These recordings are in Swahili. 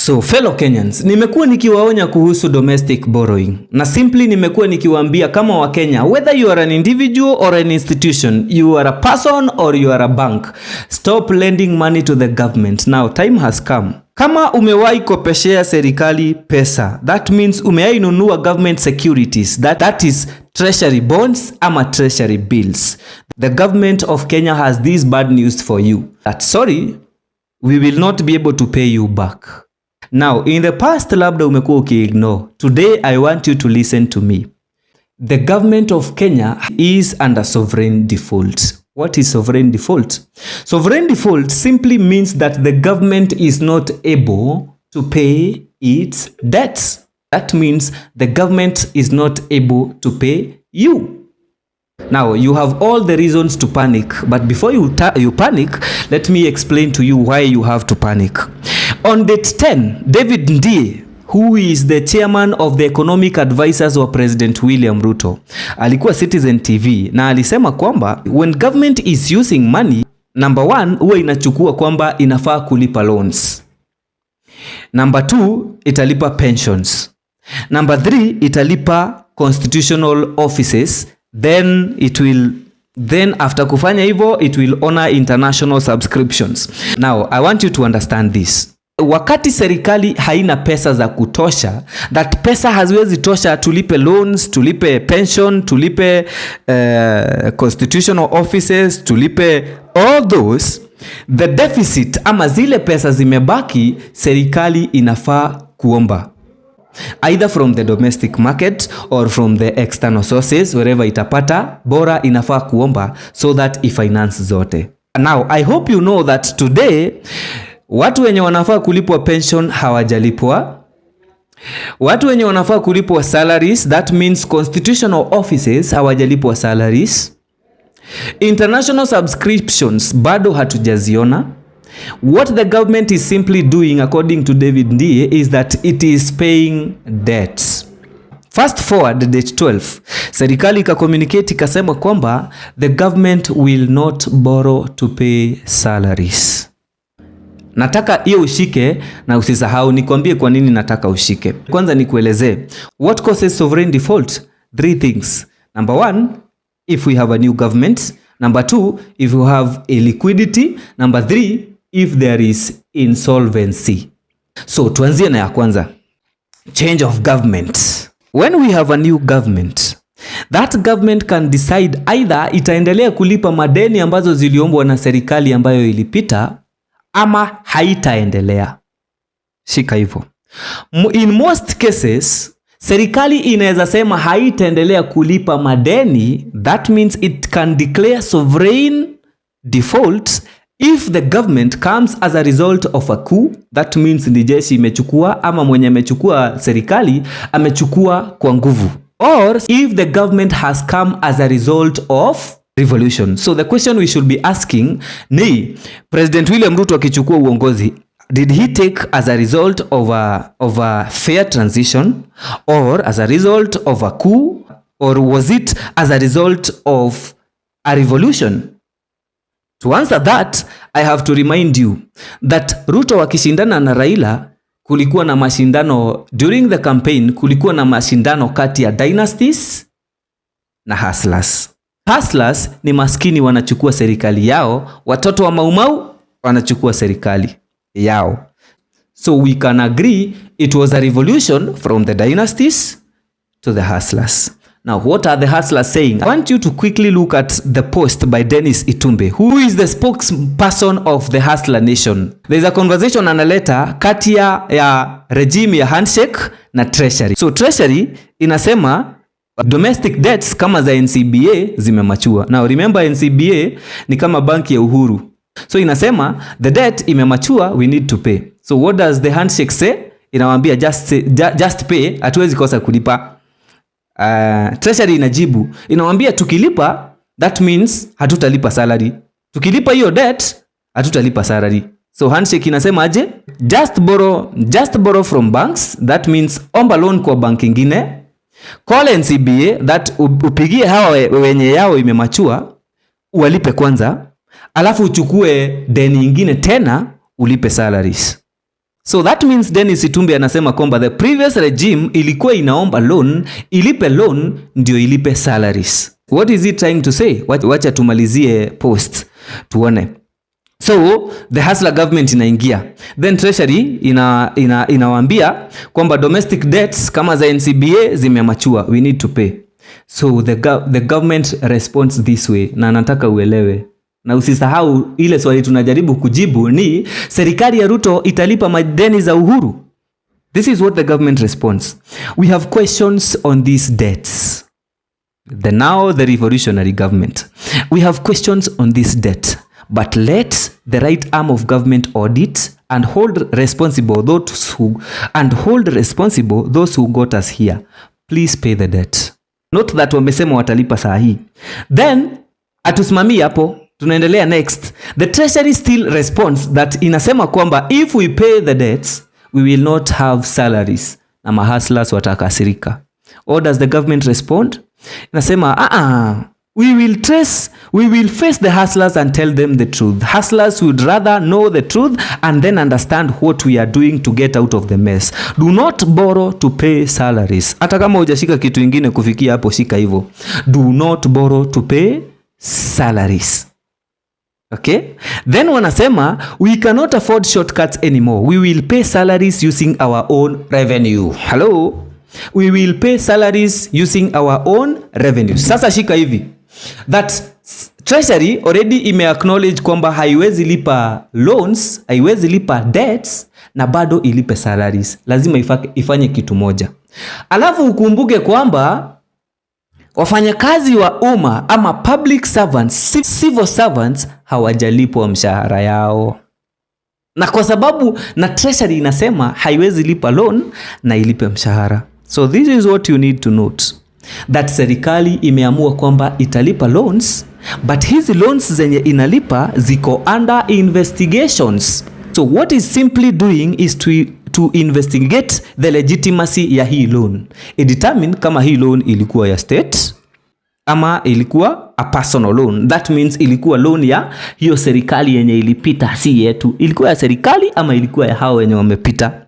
So fellow Kenyans, nimekuwa nikiwaonya kuhusu domestic borrowing. Na simply nimekuwa nikiwaambia kama wa Kenya, whether you are an individual or an institution, you are a person or you are a bank, stop lending money to the government. Now time has come. Kama umewahi kopeshea serikali pesa, that means umewahi nunua government securities, that is treasury bonds ama treasury bills. The government of Kenya has this bad news for you. That sorry, we will not be able to pay you back. Now, in the past labda umekuwa ukiignore. Today I want you to listen to me. The government of Kenya is under sovereign default. What is sovereign default? Sovereign default simply means that the government is not able to pay its debts. That means the government is not able to pay you. Now, you have all the reasons to panic, but before you panic, let me explain to you why you have to panic. On date 10, David Ndie, who is the chairman of the economic advisors of President William Ruto, alikuwa Citizen TV na alisema kwamba when government is using money, number 1 huwa inachukua kwamba inafaa kulipa loans. Number 2 italipa pensions. Number 3 italipa constitutional offices. Then after kufanya hivyo, it will honor international subscriptions. Now, I want you to understand this. Wakati serikali haina pesa za kutosha, that pesa haziwezi tosha tulipe loans, tulipe pension, tulipe constitutional offices, tulipe all those, the deficit ama zile pesa zimebaki, serikali inafaa kuomba. Either from the domestic market or from the external sources, wherever itapata, bora inafaa kuomba so that ifinance zote. Now, I hope you know that today, watu wenye wanafaa kulipwa pension hawajalipwa. Watu wenye wanafaa kulipwa salaries, that means constitutional offices, hawajalipwa salaries. International subscriptions bado hatujaziona. What the government is simply doing, according to David Ndie, is that it is paying debts. Fast forward date 12, serikali communicate ikasema kwamba the government will not borrow to pay salaries. Nataka hiyo ushike na usisahau, nikwambie kwa nini nataka ushike. Kwanza nikuelezee what causes sovereign default. 3 things. Number 1, if we have a new government. Number 2, if you have a liquidity. Number 3, if there is insolvency. So tuanzie na ya kwanza, change of government. When we have a new government, that government can decide either itaendelea kulipa madeni ambazo ziliombwa na serikali ambayo ilipita ama haitaendelea. Shika hivyo. In most cases, serikali inaweza sema haitaendelea kulipa madeni. That means it can declare sovereign default if the government comes as a result of a coup. That means ni jeshi imechukua ama mwenye amechukua serikali amechukua kwa nguvu. Or if the government has come as a result of revolution. So the question we should be asking ni, President William Ruto akichukua uongozi, did he take as a result of a fair transition, or as a result of a coup, or was it as a result of a revolution? To answer that, I have to remind you that Ruto wakishindana na Raila, kulikuwa na mashindano during the campaign, kulikuwa na mashindano kati ya dynasties na hustlers. Hustlers ni maskini wanachukua serikali yao, watoto wa maumau wanachukua serikali yao. So we can agree it was a revolution from the dynasties to the hustlers. Now, what are the hustlers saying? I want you to quickly look at the post by Dennis Itumbe, who is the spokesperson of the Hustler Nation. There is a conversation analeta kati ya regime ya handshake na treasury. So treasury inasema domestic debts kama za NCBA zimemachua. Now remember, NCBA ni kama banki ya Uhuru. So inasema the debt imemachua, we need to pay. So what does the handshake say? Inawambia just pay, hatuwezi kosa kulipa. Treasury inajibu, inawambia tukilipa, that means hatutalipa salary. Tukilipa hiyo debt, hatutalipa salary. So handshake inasema aje? Just borrow from banks, that means omba loan kwa bank ingine. Call NCBA, that upigie hawa wenye yao imemachua, uwalipe kwanza, alafu uchukue deni ingine tena ulipe salaries. So that means Dennis Itumbi anasema kwamba the previous regime ilikuwa inaomba loan, ilipe loan ndio ilipe salaries. What is he trying to say? Wacha tumalizie post tuone. So the hustler government inaingia, then treasury inawaambia kwamba domestic debts kama za NCBA zimemachua, we need to pay. So the government responds this way, na nataka uelewe na usisahau ile swali tunajaribu kujibu ni serikali ya Ruto italipa madeni za Uhuru. This is what the government responds. We have questions on these debts. The revolutionary government. We have questions on this debt, but let the right arm of government audit and hold responsible those who got us here. Please pay the debt. Not that wamesema watalipa saa hii. Then atusimamia hapo. Tunaendelea next. The treasury still responds that inasema kwamba if we pay the debts, we will not have salaries. Na mahustlers watakasirika. Or does the government respond? Inasema, we will face the hustlers and tell them the truth. Hustlers would rather know the truth and then understand what we are doing to get out of the mess. Do not borrow to pay salaries. Hata kama hujashika kitu ingine kufikia hapo, shika hivyo. Do not borrow to pay salaries. Okay? Then wanasema, we cannot afford shortcuts anymore. We will pay salaries using our own revenue. Hello? We will pay salaries using our own revenue. Sasa shika hivi. That treasury already ime-acknowledge kwamba haiwezi lipa loans, haiwezi lipa debts, na bado ilipe salaries. Lazima ifanye kitu moja. Alafu ukumbuke kwamba wafanyakazi wa umma ama public servants, civil servants hawajalipwa mshahara yao. Na kwa sababu na treasury inasema haiwezi lipa loan na ilipe mshahara. So this is what you need to note. That serikali imeamua kwamba italipa loans, but hizi loans zenye inalipa ziko under investigations. So what is simply doing is to investigate the legitimacy ya hii loan. Determine kama hii loan ilikuwa ya state ama ilikuwa a personal loan. That means ilikuwa loan ya hiyo serikali yenye ilipita, si yetu. Ilikuwa ya serikali ama ilikuwa ya hao wenye wamepita.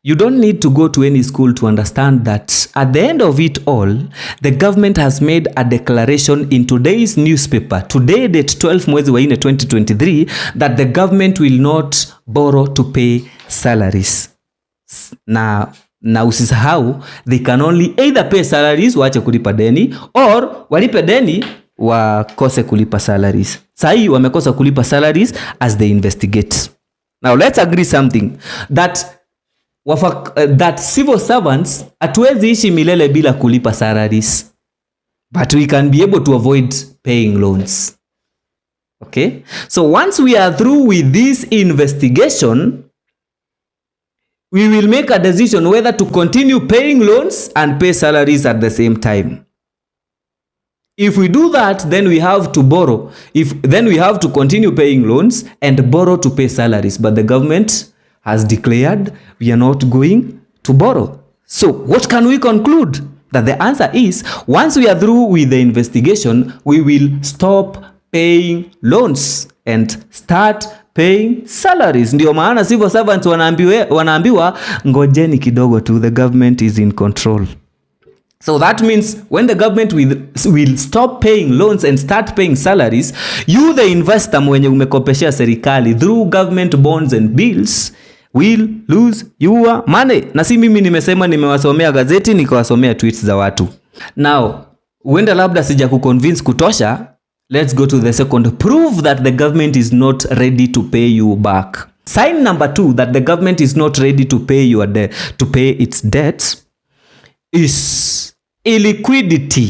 You don't need to go to any school to understand that at the end of it all, the government has made a declaration in today's newspaper, today date 12 mwezi wa 4 2023, that the government will not borrow to pay salaries. Na usisahau, they can only either pay salaries, waache kulipa deni, or walipe deni, wakose kulipa salaries. Sahi wamekosa kulipa salaries as they investigate. Now let's agree something, that civil servants hatuwezi ishi milele bila kulipa salaries, but we can be able to avoid paying loans. Okay? So once we are through with this investigation, we will make a decision whether to continue paying loans and pay salaries at the same time. If we do that, then we have to borrow. Then we have to continue paying loans and borrow to pay salaries. But the government has declared we are not going to borrow. So what can we conclude? That the answer is, once we are through with the investigation, we will stop paying loans and start paying salaries. Ndio maana civil servants wanaambiwa ngojeni kidogo tu, the government is in control. So that means when the government will stop paying loans and start paying salaries, you the investor mwenye umekopeshea serikali through government bonds and bills will lose your money. Na si mimi nimesema, nimewasomea gazeti, nikawasomea tweets za watu. Now, uenda labda sija kuconvince kutosha. Let's go to the second. Prove that the government is not ready to pay you back. Sign number 2 that the government is not ready to pay to pay its debts is illiquidity.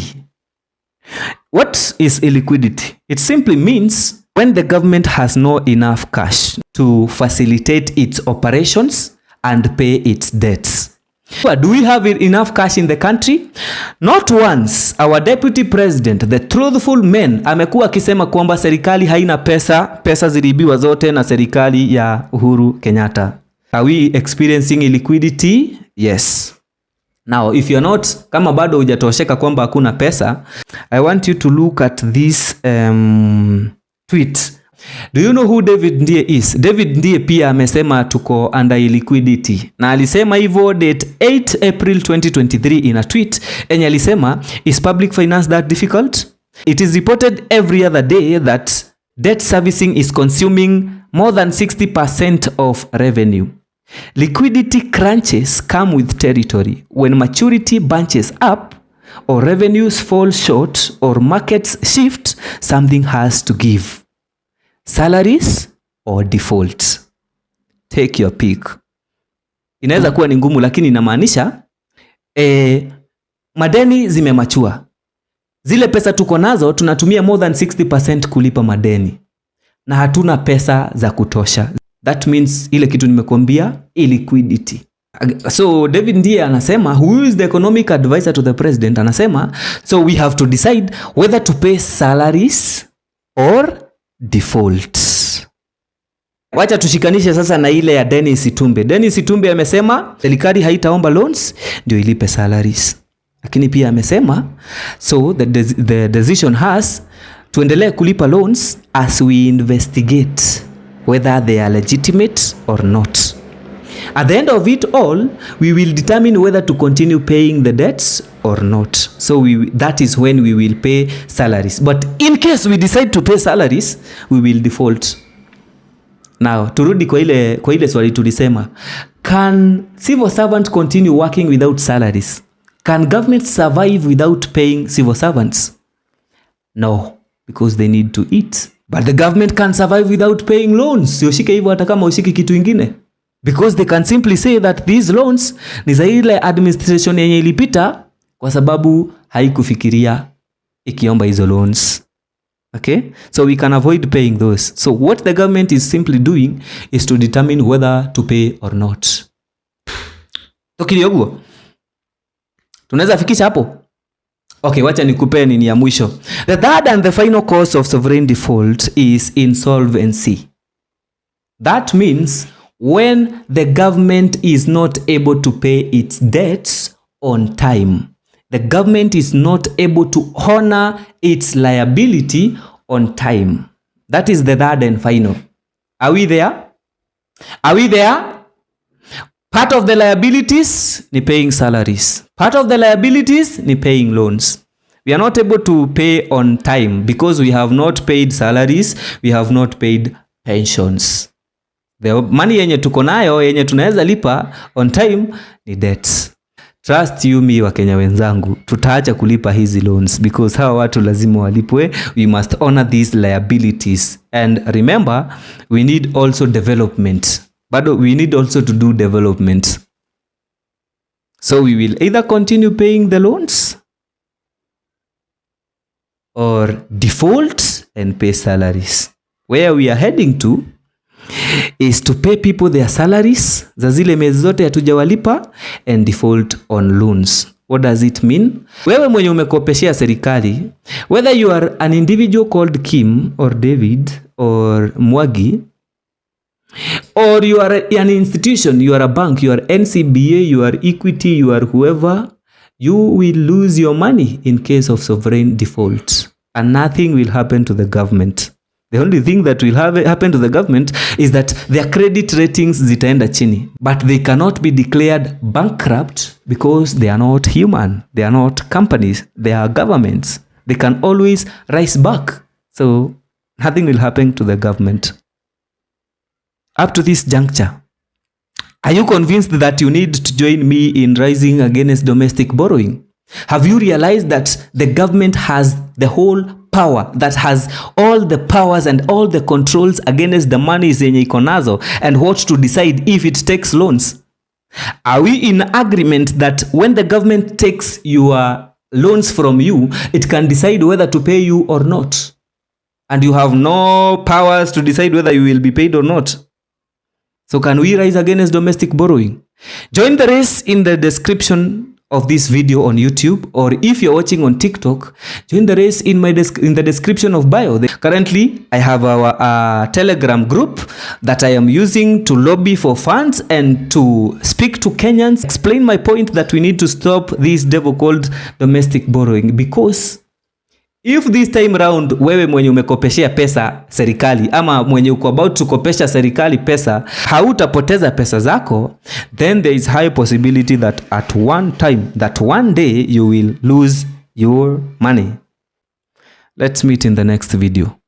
What is illiquidity? It simply means when the government has not enough cash to facilitate its operations and pay its debts. Do we have enough cash in the country? Not once. Our deputy president, the truthful man, amekuwa akisema kwamba serikali haina pesa ziliibiwa zote na serikali ya Uhuru Kenyatta. Are we experiencing illiquidity? Yes. Now, if you're not, kama bado hujatosheka kwamba hakuna pesa, I want you to look at this tweet Do you know who David Ndie is? David Ndie pia amesema tuko under liquidity. Na alisema hivyo date 8 April 2023 in a tweet. Enye alisema, is public finance that difficult? It is reported every other day that debt servicing is consuming more than 60% of revenue. Liquidity crunches come with territory. When maturity bunches up, or revenues fall short, or markets shift, something has to give. Salaries or default. Take your pick. Inaweza kuwa ni ngumu, lakini inamaanisha madeni zimemachua. Zile pesa tuko nazo tunatumia more than 60% kulipa madeni. Na hatuna pesa za kutosha. That means ile kitu nimekuambia, illiquidity. So David Ndie anasema, who is the economic advisor to the president, anasema, so we have to decide whether to pay salaries or default. Wacha tushikanishe sasa na ile ya Dennis Itumbe. Dennis Itumbe amesema serikali haitaomba loans ndio ilipe salaries. Lakini pia amesema, so the decision has tuendelee kulipa loans as we investigate whether they are legitimate or not. At the end of it all, we will determine whether to continue paying the debts or not. So that is when we will pay salaries. But in case we decide to pay salaries, we will default. Now, turudi kwa ile swali tulisema, can civil servants continue working without salaries? Can government survive without paying civil servants? No, because they need to eat. But the government can survive without paying loans. Yoshike hivyo hata kama ushiki kitu ingine. Because they can simply say that these loans ni za ile administration yenye ilipita kwa sababu haikufikiria ikiomba hizo loans. Okay? So we can avoid paying those. So what the government is simply doing is to determine whether to pay or not. Tokilioguo. Tunaweza fikisha hapo? Okay, wacha nikupe nini ya mwisho. The third and the final cause of sovereign default is insolvency. That means when the government is not able to pay its debts on time. The government is not able to honor its liability on time. That is the third and final. Are we there? Are we there? Part of the liabilities ni paying salaries. Part of the liabilities ni paying loans. We are not able to pay on time because we have not paid salaries, we have not paid pensions. The money yenye tuko nayo yenye tunaweza lipa on time ni debts. Trust you me wa Kenya wenzangu, tutaacha kulipa hizi loans because hawa watu lazima walipwe. We must honor these liabilities. And remember, we need also development. But we need also to do development. So we will either continue paying the loans or default and pay salaries. Where we are heading to is to pay people their salaries za zile miezi zote hatujawalipa and default on loans. What does it mean? Wewe mwenye umekopeshea serikali, whether you are an individual called Kim or David or Mwagi, or you are an institution, you are a bank, you are NCBA, you are Equity, you are whoever, you will lose your money in case of sovereign default. And nothing will happen to the government. The only thing that will happen to the government is that their credit ratings zitaenda chini. But they cannot be declared bankrupt because they are not human. They are not companies. They are governments. They can always rise back. So nothing will happen to the government. Up to this juncture, are you convinced that you need to join me in rising against domestic borrowing? Have you realized that the government has the whole power, that has all the powers and all the controls against the money zenye iko nazo and what to decide if it takes loans? Are we in agreement that when the government takes your loans from you, it can decide whether to pay you or not? And you have no powers to decide whether you will be paid or not. So can we rise against domestic borrowing? Join the race in the description of this video on YouTube, or if you're watching on TikTok, join the race in the description of bio. Currently, I have our Telegram group that I am using to lobby for funds and to speak to Kenyans, explain my point that we need to stop this devil called domestic borrowing, because If this time round wewe mwenye umekopeshea pesa serikali ama mwenye uko about to kopesha serikali pesa hautapoteza pesa zako, then there is high possibility that at one day you will lose your money. Let's meet in the next video.